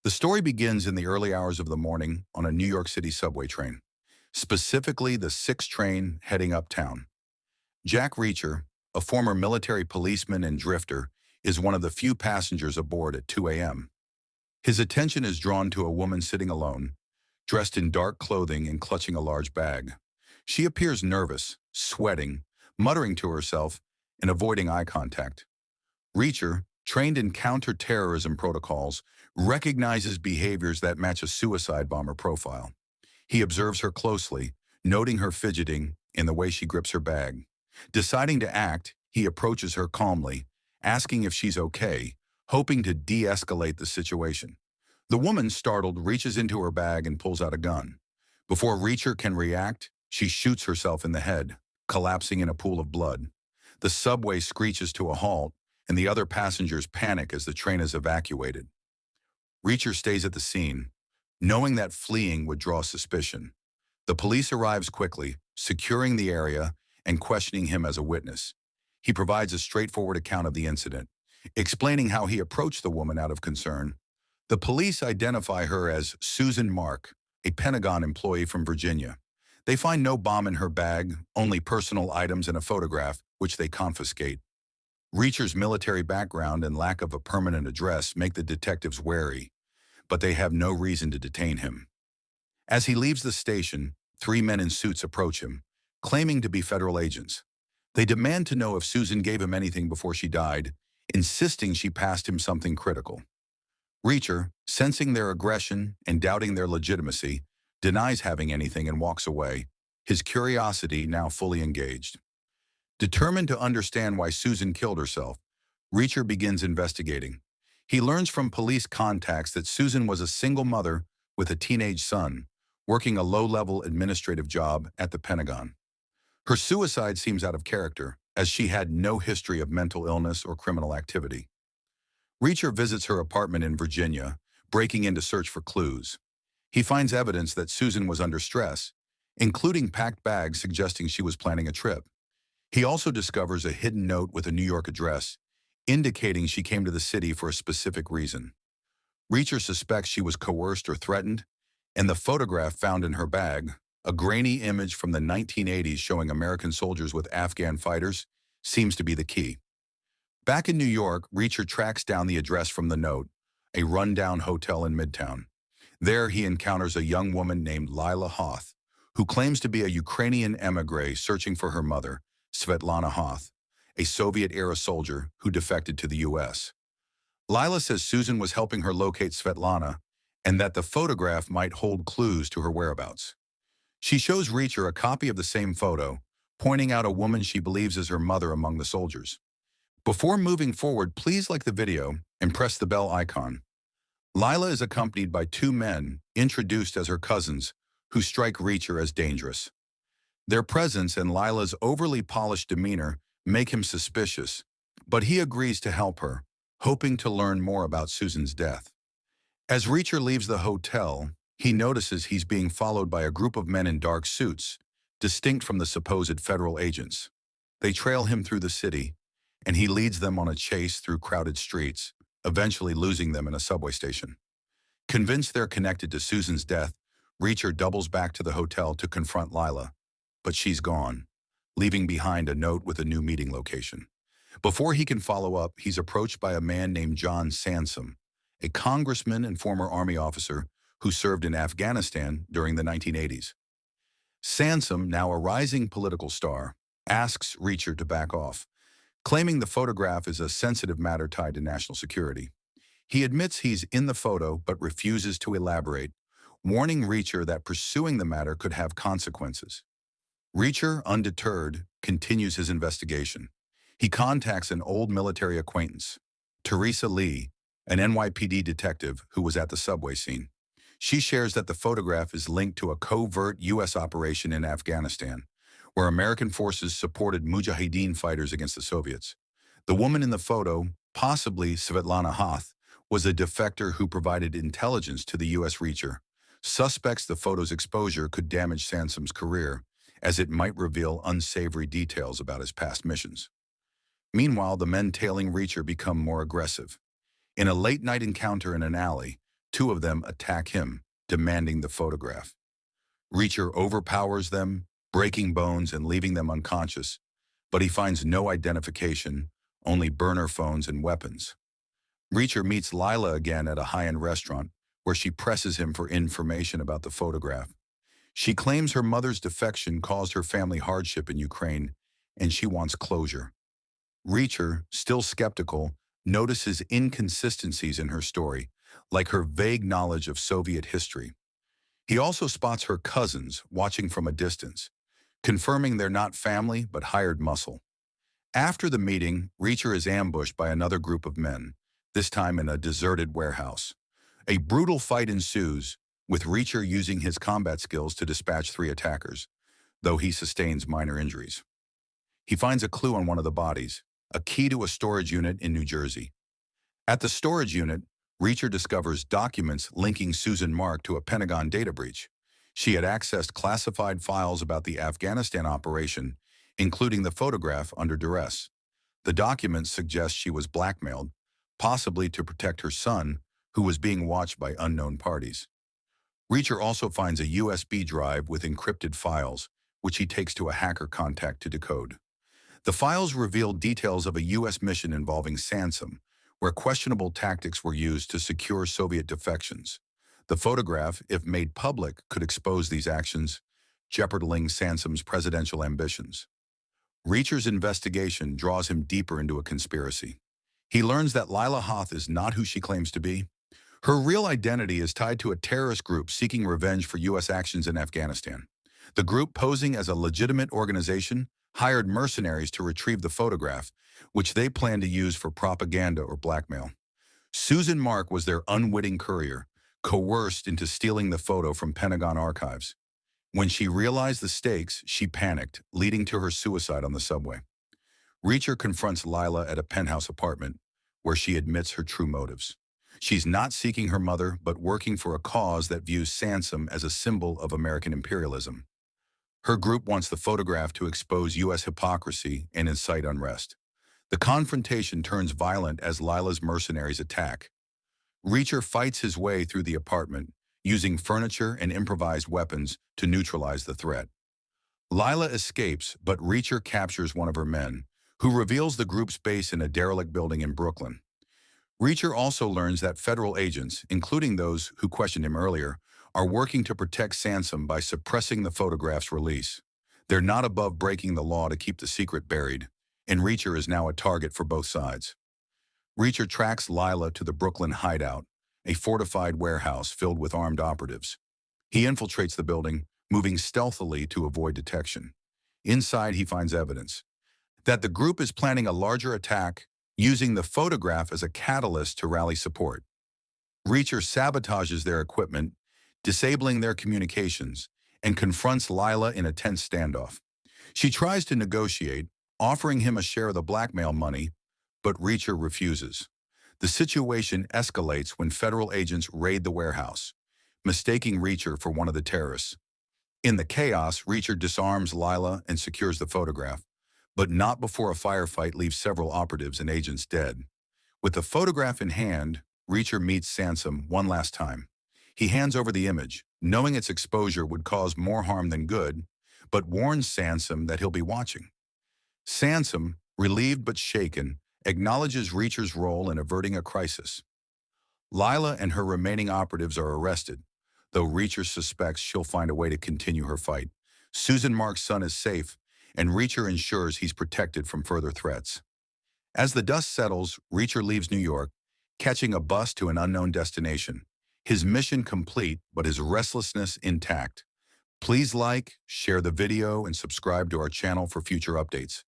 The story begins in the early hours of the morning on a New York City subway train, specifically the 6 train heading uptown. Jack Reacher, a former military policeman and drifter, is one of the few passengers aboard at 2 a.m. His attention is drawn to a woman sitting alone, dressed in dark clothing and clutching a large bag. She appears nervous, sweating, muttering to herself, and avoiding eye contact. Reacher, trained in counter-terrorism protocols, recognizes behaviors that match a suicide bomber profile. He observes her closely, noting her fidgeting in the way she grips her bag. Deciding to act, he approaches her calmly, asking if she's okay, hoping to de-escalate the situation. The woman, startled, reaches into her bag and pulls out a gun. Before Reacher can react, she shoots herself in the head, collapsing in a pool of blood. The subway screeches to a halt, and the other passengers panic as the train is evacuated. Reacher stays at the scene, knowing that fleeing would draw suspicion. The police arrives quickly, securing the area and questioning him as a witness. He provides a straightforward account of the incident, explaining how he approached the woman out of concern. The police identify her as Susan Mark, a Pentagon employee from Virginia. They find no bomb in her bag, only personal items and a photograph, which they confiscate. Reacher's military background and lack of a permanent address make the detectives wary, but they have no reason to detain him. As he leaves the station, 3 men in suits approach him, claiming to be federal agents. They demand to know if Susan gave him anything before she died, insisting she passed him something critical. Reacher, sensing their aggression and doubting their legitimacy, denies having anything and walks away, his curiosity now fully engaged. Determined to understand why Susan killed herself, Reacher begins investigating. He learns from police contacts that Susan was a single mother with a teenage son, working a low-level administrative job at the Pentagon. Her suicide seems out of character, as she had no history of mental illness or criminal activity. Reacher visits her apartment in Virginia, breaking in to search for clues. He finds evidence that Susan was under stress, including packed bags suggesting she was planning a trip. He also discovers a hidden note with a New York address, indicating she came to the city for a specific reason. Reacher suspects she was coerced or threatened, and the photograph found in her bag, a grainy image from the 1980s showing American soldiers with Afghan fighters, seems to be the key. Back in New York, Reacher tracks down the address from the note, a rundown hotel in Midtown. There he encounters a young woman named Lila Hoth, who claims to be a Ukrainian emigre searching for her mother, Svetlana Hoth, a Soviet-era soldier who defected to the U.S. Lila says Susan was helping her locate Svetlana and that the photograph might hold clues to her whereabouts. She shows Reacher a copy of the same photo, pointing out a woman she believes is her mother among the soldiers. Before moving forward, please like the video and press the bell icon. Lila is accompanied by 2 men, introduced as her cousins, who strike Reacher as dangerous. Their presence and Lila's overly polished demeanor make him suspicious, but he agrees to help her, hoping to learn more about Susan's death. As Reacher leaves the hotel, he notices he's being followed by a group of men in dark suits, distinct from the supposed federal agents. They trail him through the city, and he leads them on a chase through crowded streets, eventually losing them in a subway station. Convinced they're connected to Susan's death, Reacher doubles back to the hotel to confront Lila, but she's gone, leaving behind a note with a new meeting location. Before he can follow up, he's approached by a man named John Sansom, a congressman and former Army officer who served in Afghanistan during the 1980s. Sansom, now a rising political star, asks Reacher to back off, claiming the photograph is a sensitive matter tied to national security. He admits he's in the photo but refuses to elaborate, warning Reacher that pursuing the matter could have consequences. Reacher, undeterred, continues his investigation. He contacts an old military acquaintance, Teresa Lee, an NYPD detective who was at the subway scene. She shares that the photograph is linked to a covert U.S. operation in Afghanistan, where American forces supported Mujahideen fighters against the Soviets. The woman in the photo, possibly Svetlana Hoth, was a defector who provided intelligence to the U.S. Reacher. Suspects the photo's exposure could damage Sansom's career, as it might reveal unsavory details about his past missions. Meanwhile, the men tailing Reacher become more aggressive. In a late-night encounter in an alley, Two of them attack him, demanding the photograph. Reacher overpowers them, breaking bones and leaving them unconscious, but he finds no identification, only burner phones and weapons. Reacher meets Lila again at a high-end restaurant, where she presses him for information about the photograph. She claims her mother's defection caused her family hardship in Ukraine, and she wants closure. Reacher, still skeptical, notices inconsistencies in her story, like her vague knowledge of Soviet history. He also spots her cousins watching from a distance, confirming they're not family but hired muscle. After the meeting, Reacher is ambushed by another group of men, this time in a deserted warehouse. A brutal fight ensues, with Reacher using his combat skills to dispatch 3 attackers, though he sustains minor injuries. He finds a clue on one of the bodies, a key to a storage unit in New Jersey. At the storage unit, Reacher discovers documents linking Susan Mark to a Pentagon data breach. She had accessed classified files about the Afghanistan operation, including the photograph under duress. The documents suggest she was blackmailed, possibly to protect her son, who was being watched by unknown parties. Reacher also finds a USB drive with encrypted files, which he takes to a hacker contact to decode. The files reveal details of a U.S. mission involving Sansom, where questionable tactics were used to secure Soviet defections. The photograph, if made public, could expose these actions, jeopardizing Sansom's presidential ambitions. Reacher's investigation draws him deeper into a conspiracy. He learns that Lila Hoth is not who she claims to be. Her real identity is tied to a terrorist group seeking revenge for U.S. actions in Afghanistan. The group, posing as a legitimate organization, hired mercenaries to retrieve the photograph, which they plan to use for propaganda or blackmail. Susan Mark was their unwitting courier, coerced into stealing the photo from Pentagon archives. When she realized the stakes, she panicked, leading to her suicide on the subway. Reacher confronts Lila at a penthouse apartment, where she admits her true motives. She's not seeking her mother, but working for a cause that views Sansom as a symbol of American imperialism. Her group wants the photograph to expose U.S. hypocrisy and incite unrest. The confrontation turns violent as Lila's mercenaries attack. Reacher fights his way through the apartment, using furniture and improvised weapons to neutralize the threat. Lila escapes, but Reacher captures one of her men, who reveals the group's base in a derelict building in Brooklyn. Reacher also learns that federal agents, including those who questioned him earlier, are working to protect Sansom by suppressing the photograph's release. They're not above breaking the law to keep the secret buried, and Reacher is now a target for both sides. Reacher tracks Lila to the Brooklyn hideout, a fortified warehouse filled with armed operatives. He infiltrates the building, moving stealthily to avoid detection. Inside, he finds evidence that the group is planning a larger attack, using the photograph as a catalyst to rally support. Reacher sabotages their equipment, disabling their communications, and confronts Lila in a tense standoff. She tries to negotiate, offering him a share of the blackmail money, but Reacher refuses. The situation escalates when federal agents raid the warehouse, mistaking Reacher for one of the terrorists. In the chaos, Reacher disarms Lila and secures the photograph, but not before a firefight leaves several operatives and agents dead. With the photograph in hand, Reacher meets Sansom one last time. He hands over the image, knowing its exposure would cause more harm than good, but warns Sansom that he'll be watching. Sansom, relieved but shaken, acknowledges Reacher's role in averting a crisis. Lila and her remaining operatives are arrested, though Reacher suspects she'll find a way to continue her fight. Susan Mark's son is safe, and Reacher ensures he's protected from further threats. As the dust settles, Reacher leaves New York, catching a bus to an unknown destination. His mission complete, but his restlessness intact. Please like, share the video, and subscribe to our channel for future updates.